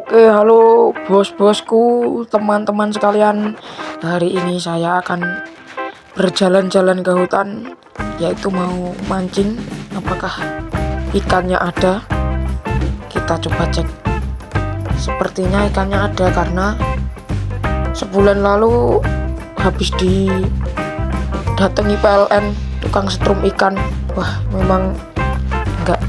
Oke, halo bos-bosku, teman-teman sekalian. Hari ini saya akan berjalan-jalan ke hutan, yaitu mau mancing. Apakah ikannya ada? Kita coba cek. Sepertinya ikannya ada karena sebulan lalu habis didatangi PLN tukang setrum ikan. Wah, memang nggak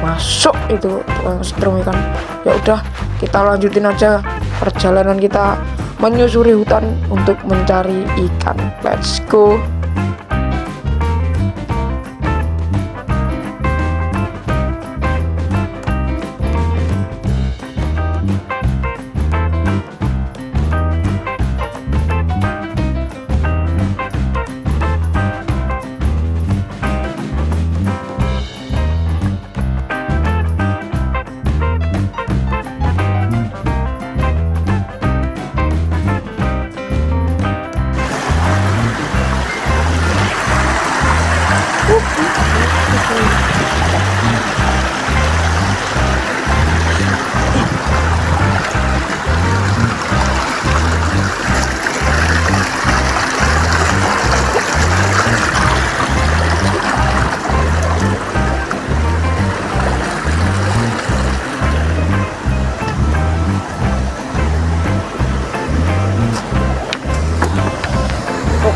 masuk itu tukang setrum ikan. Ya udah, kita lanjutin aja perjalanan kita menyusuri hutan untuk mencari ikan. Let's go.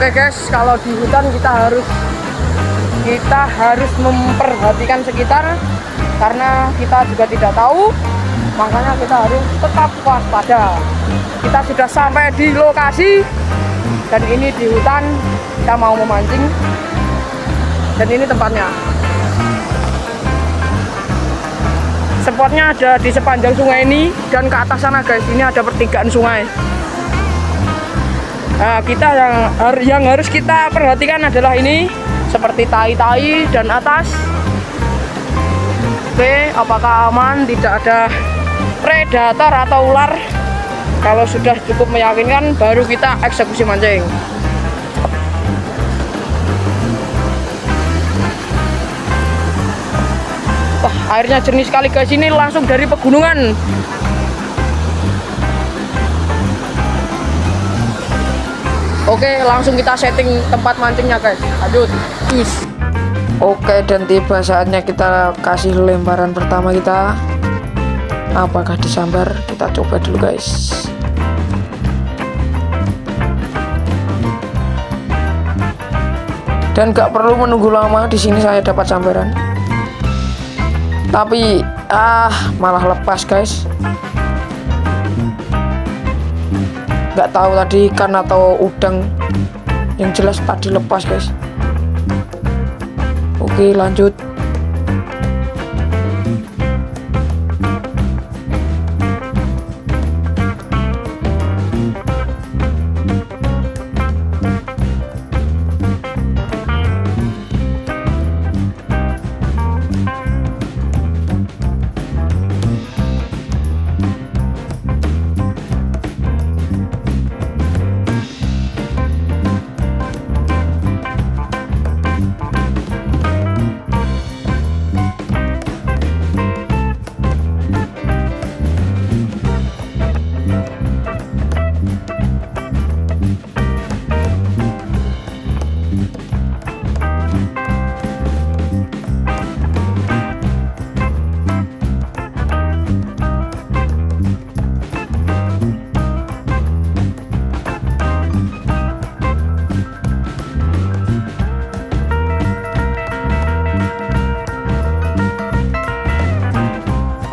Oke guys, kalau di hutan kita harus memperhatikan sekitar karena kita juga tidak tahu, makanya kita harus tetap waspada. Kita sudah sampai di lokasi dan ini di hutan, kita mau memancing dan ini tempatnya. Spotnya ada di sepanjang sungai ini dan ke atas sana guys, ini ada pertigaan sungai. Nah, yang harus kita perhatikan adalah ini seperti tai-tai dan atas. Oke, apakah aman, tidak ada predator atau ular? Kalau sudah cukup meyakinkan, baru kita eksekusi mancing. Wah, airnya jernih sekali guys, ini langsung dari pegunungan. Oke, langsung kita setting tempat mancingnya guys. Lanjut. Oke, dan tiba saatnya kita kasih lemparan pertama kita. Apakah disambar? Kita coba dulu guys. Dan gak perlu menunggu lama, di sini saya dapat sambaran. Tapi malah lepas guys. Nggak tahu tadi ikan atau udang, yang jelas tadi lepas guys. Oke, lanjut.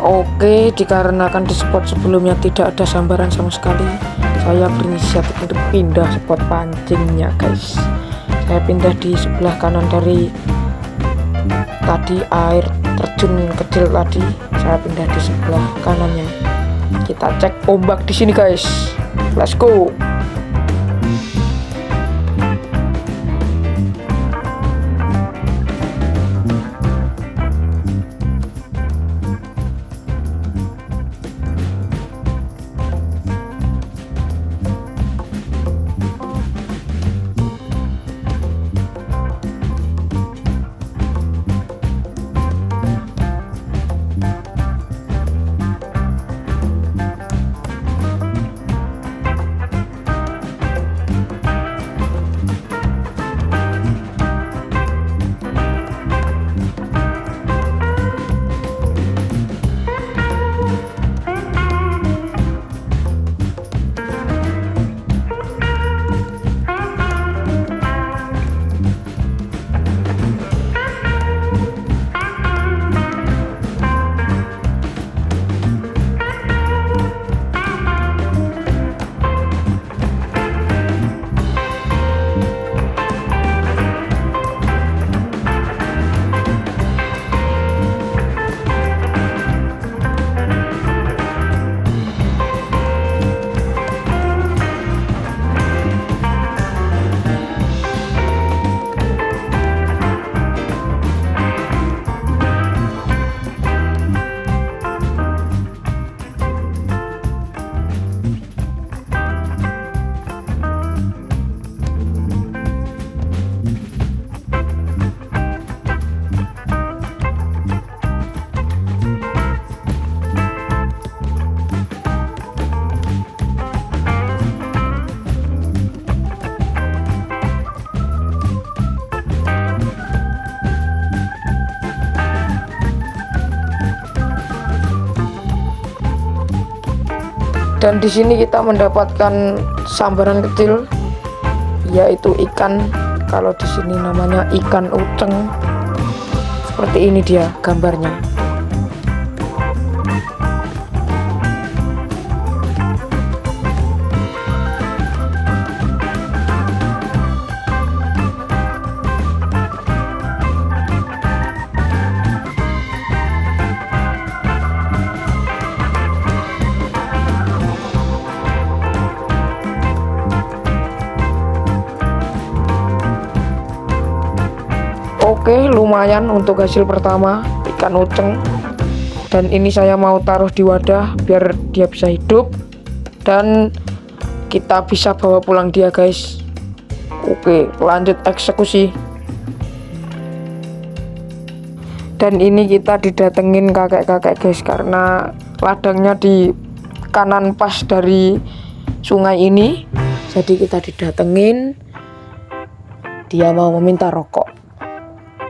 Oke, dikarenakan di spot sebelumnya tidak ada sambaran sama sekali, saya berinisiatif untuk pindah spot pancingnya guys. Saya pindah di sebelah kanan dari tadi air terjun kecil tadi, saya pindah di sebelah kanannya. Kita cek ombak di sini guys. Let's go. Dan di sini kita mendapatkan sambaran kecil, yaitu ikan. Kalau di sini namanya ikan uceng. Seperti ini dia gambarnya. Oke, lumayan untuk hasil pertama ikan uceng. Dan ini saya mau taruh di wadah biar dia bisa hidup dan kita bisa bawa pulang dia, guys. Oke, lanjut eksekusi. Dan ini kita didatengin kakek-kakek, guys, karena ladangnya di kanan pas dari sungai ini. Jadi kita didatengin, dia mau meminta rokok.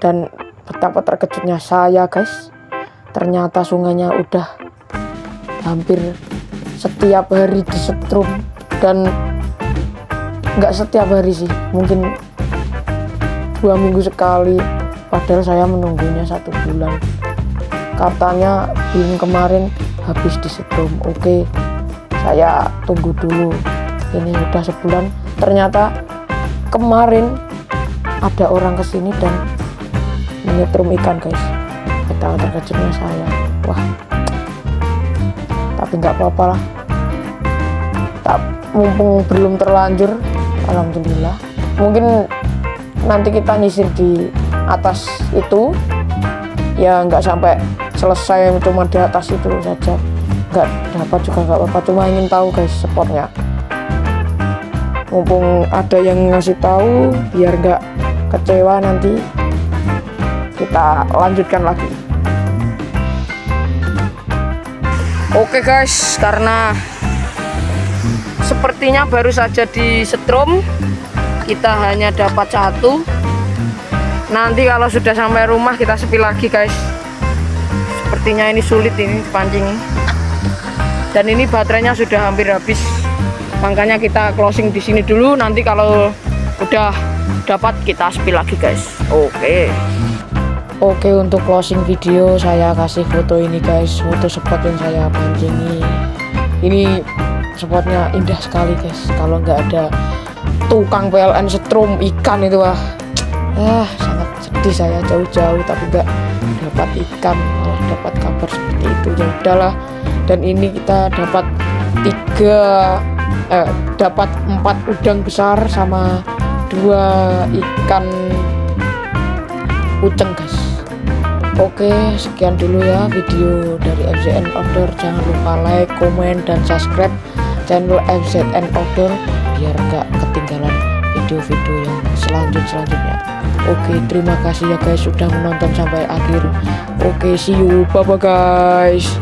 Dan betapa terkejutnya saya, guys, ternyata sungainya udah hampir setiap hari disetrum. Dan nggak setiap hari sih, mungkin 2 minggu sekali, padahal saya menunggunya 1 bulan. Katanya bulan kemarin habis disetrum. Oke, saya tunggu dulu, ini udah sebulan. Ternyata kemarin ada orang kesini dan menyetrum ikan, guys. Betapa terkejutnya saya. Wah, tapi nggak apa-apa lah, mumpung belum terlanjur, alhamdulillah. Mungkin nanti kita nyisir di atas itu, ya nggak sampai selesai, cuma di atas itu saja. Nggak dapat juga nggak apa-apa, cuma ingin tahu, guys, spotnya. Mumpung ada yang ngasih tahu, biar nggak kecewa nanti. Kita lanjutkan lagi. Oke, guys, karena sepertinya baru saja disetrum, kita hanya dapat 1. Nanti kalau sudah sampai rumah kita sepi lagi, guys. Sepertinya ini sulit ini pancing. Dan ini baterainya sudah hampir habis. Makanya kita closing di sini dulu. Nanti kalau udah dapat kita sepi lagi, guys. Oke, untuk closing video saya kasih foto ini, guys, foto spot yang saya pancingi. Ini spotnya indah sekali, guys. Kalau nggak ada tukang PLN setrum ikan itu, sangat sedih saya, jauh-jauh tapi nggak dapat ikan, malah dapat kabar seperti itu. Ya udahlah. Dan ini kita dapat 4 udang besar sama 2 ikan uceng, guys. Oke, sekian dulu ya video dari FZN Outdoor. Jangan lupa like, komen, dan subscribe channel FZN Outdoor biar gak ketinggalan video-video yang selanjutnya. Oke, terima kasih ya, guys, sudah menonton sampai akhir. Oke, see you, bye bye, guys.